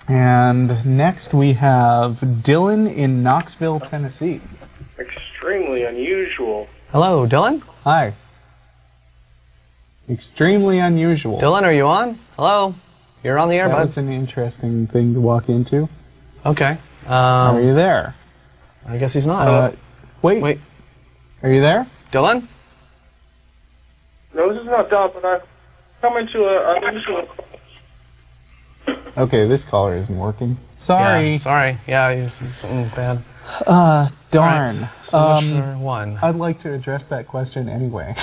And next we have Dylan in Knoxville, Tennessee. Extremely unusual. Hello, Dylan? Hi. Extremely unusual. Dylan, are you on? Hello? You're on the air, bud. That was an interesting thing to walk into. Okay. Are you there? I guess he's not. Wait. Are you there? Dylan? No, this is not Don, but I've come into an unusual... Okay, this caller isn't working. Sorry. Yeah, sorry. Yeah, he's something bad. Darn. Right. So much for one. I'd like to address that question anyway.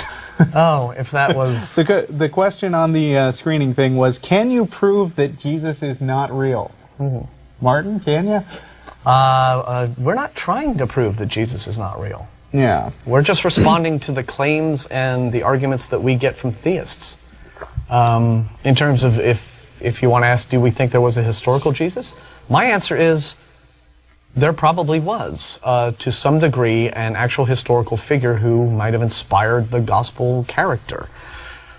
Oh, if that was... The question on the screening thing was, can you prove that Jesus is not real? Martin, can you? We're not trying to prove that Jesus is not real. Yeah. We're just responding to the claims and the arguments that we get from theists. In terms of if you want to ask, do we think there was a historical Jesus? My answer is, there probably was, to some degree, an actual historical figure who might have inspired the gospel character.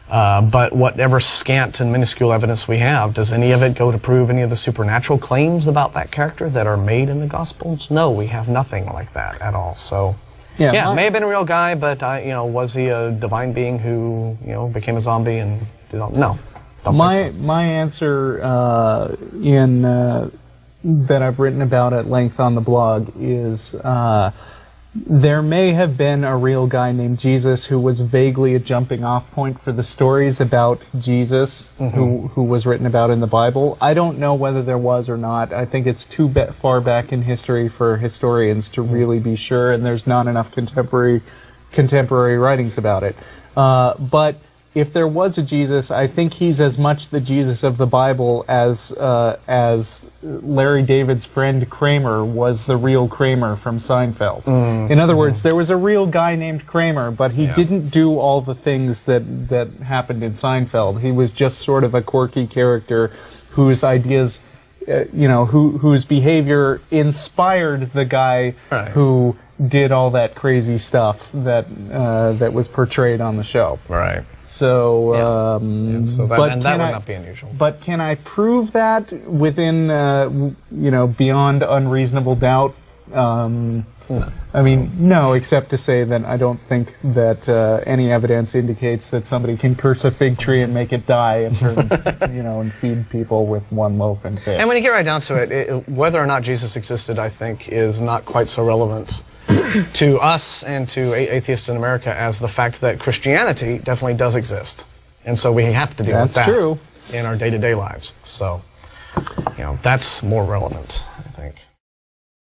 But whatever scant and minuscule evidence we have, does any of it go to prove any of the supernatural claims about that character that are made in the Gospels? No, we have nothing like that at all. So, yeah, may have been a real guy, but was he a divine being who became a zombie and did all? No. My answer that I've written about at length on the blog is there may have been a real guy named Jesus who was vaguely a jumping off point for the stories about Jesus who was written about in the Bible. I don't know whether there was or not. I think it's too far back in history for historians to really be sure, and there's not enough contemporary writings about it. But if there was a Jesus, I think he's as much the Jesus of the Bible as Larry David's friend Kramer was the real Kramer from Seinfeld. In other words, there was a real guy named Kramer, but he didn't do all the things that happened in Seinfeld. He was just sort of a quirky character whose ideas, whose behavior inspired the guy who did all that crazy stuff that was portrayed on the show. Right. So, that would not be unusual. But can I prove that within, beyond unreasonable doubt? No. I mean, no, except to say that I don't think that any evidence indicates that somebody can curse a fig tree and make it die and turn, and feed people with one loaf and fish. And when you get right down to it, whether or not Jesus existed, I think, is not quite so relevant to us and to atheists in America as the fact that Christianity definitely does exist. And so we have to deal with that in our day-to-day lives. So, that's more relevant.